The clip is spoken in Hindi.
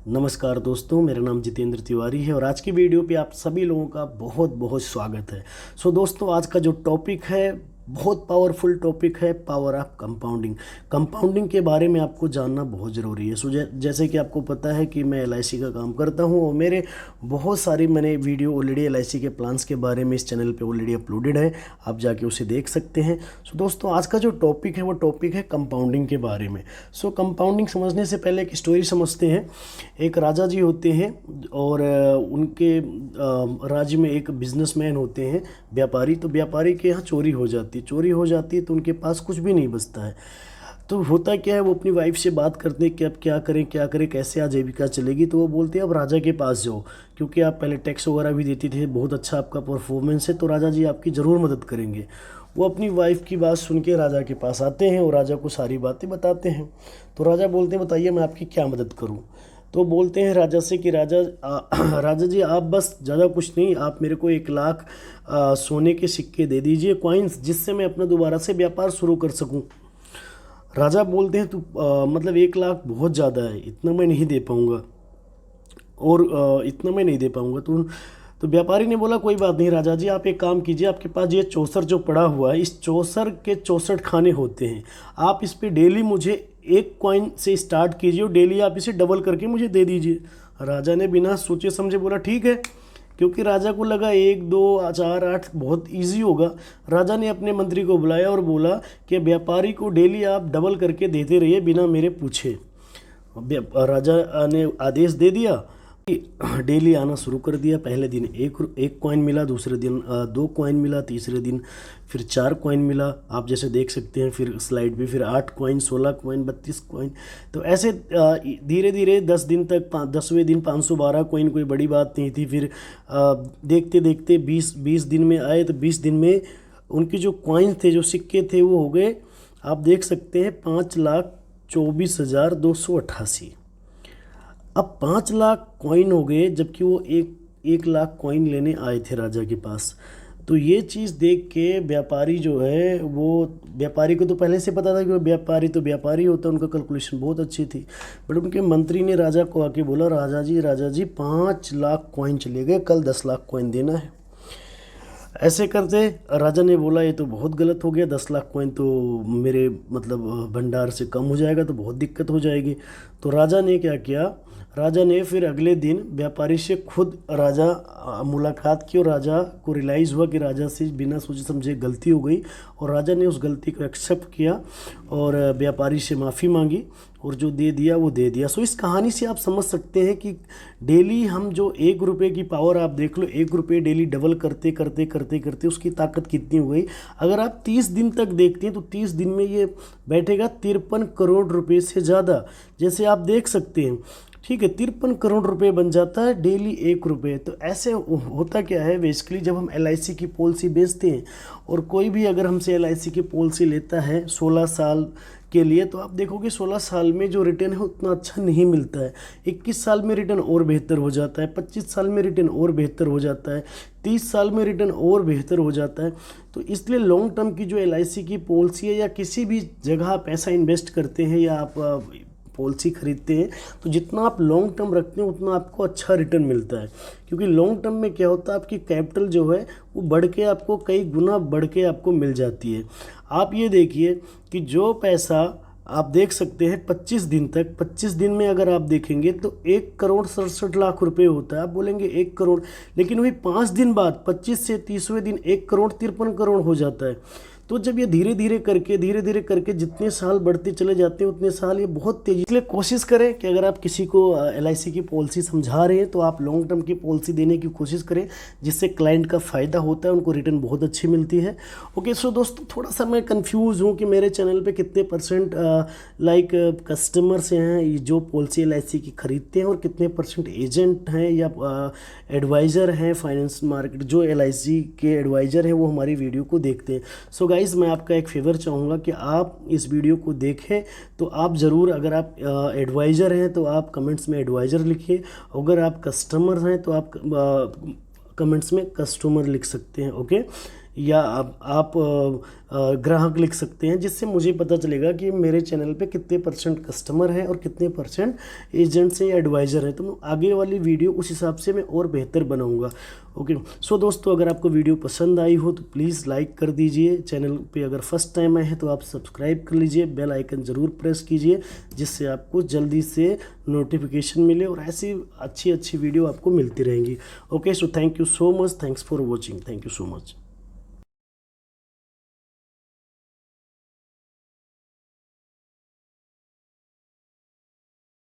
नमस्कार दोस्तों, मेरा नाम जितेंद्र तिवारी है और आज की वीडियो पे आप सभी लोगों का बहुत बहुत स्वागत है। दोस्तों, आज का जो टॉपिक है बहुत पावरफुल टॉपिक है, पावर ऑफ कंपाउंडिंग। कंपाउंडिंग के बारे में आपको जानना बहुत ज़रूरी है। जैसे कि आपको पता है कि मैं एलआईसी का काम करता हूं और मेरे बहुत सारी मैंने वीडियो ऑलरेडी एलआईसी के प्लान्स के बारे में इस चैनल पे ऑलरेडी अपलोडेड है, आप जाके उसे देख सकते हैं। दोस्तों, आज का जो टॉपिक है वो टॉपिक है कंपाउंडिंग के बारे में। कंपाउंडिंग समझने से पहले एक स्टोरी समझते हैं। एक राजा जी होते हैं और उनके राज्य में एक बिजनेसमैन होते हैं, व्यापारी। तो व्यापारी के यहाँ चोरी हो जाती है तो उनके पास कुछ भी नहीं बचता है। तो होता क्या है, वो अपनी वाइफ से बात करते हैं कि अब क्या करें, कैसे आजीविका चलेगी। तो वो बोलते हैं अब राजा के पास जाओ, क्योंकि आप पहले टैक्स वगैरह भी देते थे, बहुत अच्छा आपका परफॉर्मेंस है, तो राजा जी आपकी ज़रूर मदद करेंगे। वो अपनी वाइफ की बात सुन के राजा के पास आते हैं और राजा को सारी बातें बताते हैं। तो राजा बोलते हैं बताइए मैं आपकी क्या मदद करूं। तो बोलते हैं राजा से कि राजा जी आप बस ज़्यादा कुछ नहीं, आप मेरे को 1 लाख सोने के सिक्के दे दीजिए, कॉइन्स, जिससे मैं अपना दोबारा से व्यापार शुरू कर सकूं। राजा बोलते हैं मतलब 1 लाख बहुत ज़्यादा है, इतना मैं नहीं दे पाऊँगा और इतना मैं नहीं दे पाऊँगा। तो व्यापारी ने बोला कोई बात नहीं राजा जी, आप एक काम कीजिए, आपके पास ये चौसर जो पड़ा हुआ है, इस चौसर के 64 खाने होते हैं, आप इस पे डेली मुझे 1 कॉइन से स्टार्ट कीजिए और डेली आप इसे डबल करके मुझे दे दीजिए। राजा ने बिना सोचे समझे बोला ठीक है, क्योंकि राजा को लगा 1 2 4 8 बहुत इजी होगा। राजा ने अपने मंत्री को बुलाया और बोला कि व्यापारी को डेली आप डबल करके देते रहिए बिना मेरे पूछे। राजा ने आदेश दे दिया, डेली आना शुरू कर दिया। पहले दिन एक कॉइन मिला, दूसरे दिन 2 कॉइन मिला, तीसरे दिन फिर 4 कॉइन मिला, आप जैसे देख सकते हैं फिर स्लाइड पे, फिर 8 कॉइन, 16 कॉइन, 32 कॉइन। तो ऐसे धीरे धीरे 10 दिन तक, 10वें दिन 512 कॉइन, कोई बड़ी बात नहीं थी। फिर देखते देखते 20 दिन में आए, तो 20 दिन में उनके जो कॉइन थे, जो सिक्के थे, वो हो गए, आप देख सकते हैं, 5,24,288। अब 5 लाख कॉइन हो गए, जबकि वो एक लाख कॉइन लेने आए थे राजा के पास। तो ये चीज़ देख के व्यापारी जो है, वो व्यापारी को तो पहले से पता था कि वो व्यापारी तो व्यापारी होता है, उनका कैलकुलेशन बहुत अच्छी थी। बट उनके मंत्री ने राजा को आके बोला राजा जी 5 लाख कॉइन चले गए, कल 10 लाख कॉइन देना है। ऐसे करते राजा ने बोला ये तो बहुत गलत हो गया, 10 लाख कॉइन तो मेरे मतलब भंडार से कम हो जाएगा, तो बहुत दिक्कत हो जाएगी। तो राजा ने क्या किया, राजा ने फिर अगले दिन व्यापारी से खुद मुलाकात की और राजा को रियलाइज़ हुआ कि राजा से बिना सोचे समझे गलती हो गई, और राजा ने उस गलती को एक्सेप्ट किया और व्यापारी से माफ़ी मांगी और जो दे दिया वो दे दिया। इस कहानी से आप समझ सकते हैं कि डेली हम जो 1 रुपये की पावर, आप देख लो, 1 रुपये डेली डबल करते करते करते करते उसकी ताकत कितनी हो गई। अगर आप 30 दिन तक देखते हैं तो 30 दिन में ये बैठेगा 53 करोड़ रुपये से ज़्यादा, जैसे आप देख सकते हैं। ठीक है, 53 करोड़ रुपए बन जाता है डेली 1 रुपये। तो ऐसे होता क्या है, बेसिकली जब हम एलआईसी की पॉलिसी बेचते हैं और कोई भी अगर हमसे एलआईसी की पॉलिसी लेता है 16 साल के लिए, तो आप देखोगे 16 साल में जो रिटर्न है उतना अच्छा नहीं मिलता है। 21 साल में रिटर्न और बेहतर हो जाता है, 25 साल में रिटर्न और बेहतर हो जाता है, 30 साल में रिटर्न और बेहतर हो जाता है। तो इसलिए लॉन्ग टर्म की जो एलआईसी की पॉलिसी है, या किसी भी जगह पैसा इन्वेस्ट करते हैं या आप पॉलिसी खरीदते हैं, तो जितना आप लॉन्ग टर्म रखते हैं उतना आपको अच्छा रिटर्न मिलता है। क्योंकि लॉन्ग टर्म में क्या होता है, आपकी कैपिटल जो है वो बढ़ के आपको कई गुना बढ़ के आपको मिल जाती है। आप ये देखिए कि जो पैसा आप देख सकते हैं 25 दिन तक, 25 दिन में अगर आप देखेंगे तो 1,67,00,000 रुपये होता है। आप बोलेंगे 1 करोड़, लेकिन वही 5 दिन बाद 25 से 30वें दिन 1,53,00,000 हो जाता है। तो जब ये धीरे धीरे करके जितने साल बढ़ते चले जाते हैं उतने साल ये बहुत तेजी, इसलिए कोशिश करें कि अगर आप किसी को एलआईसी की पॉलिसी समझा रहे हैं तो आप लॉन्ग टर्म की पॉलिसी देने की कोशिश करें, जिससे क्लाइंट का फ़ायदा होता है, उनको रिटर्न बहुत अच्छी मिलती है। ओके, दोस्तों, थोड़ा सा मैं कंफ्यूज हूँ कि मेरे चैनल पे कितने परसेंट कस्टमर्स हैं जो पॉलिसी एलआईसी की खरीदते हैं और कितने परसेंट एजेंट हैं या एडवाइज़र हैं, फाइनेंस मार्केट जो एलआईसी के एडवाइज़र हैं वो हमारी वीडियो को देखते हैं। गाइस, मैं आपका एक फेवर चाहूँगा कि आप इस वीडियो को देखें, तो आप ज़रूर, अगर आप एडवाइज़र हैं तो आप कमेंट्स में एडवाइज़र लिखिए, अगर आप कस्टमर हैं तो आप कमेंट्स में कस्टमर लिख सकते हैं। ओके, या आप ग्राहक लिख सकते हैं, जिससे मुझे पता चलेगा कि मेरे चैनल पे कितने % कस्टमर हैं और कितने % एजेंट्स हैं या एडवाइज़र हैं। तो मैं आगे वाली वीडियो उस हिसाब से मैं और बेहतर बनाऊंगा। ओके, सो दोस्तों, अगर आपको वीडियो पसंद आई हो तो प्लीज़ लाइक कर दीजिए। चैनल पे अगर फर्स्ट टाइम आए हैं तो आप सब्सक्राइब कर लीजिए, बेल आइकन ज़रूर प्रेस कीजिए, जिससे आपको जल्दी से नोटिफिकेशन मिले और ऐसी अच्छी अच्छी वीडियो आपको मिलती रहेंगी। Okay, so thank you so much, thanks for watching, thank you so much.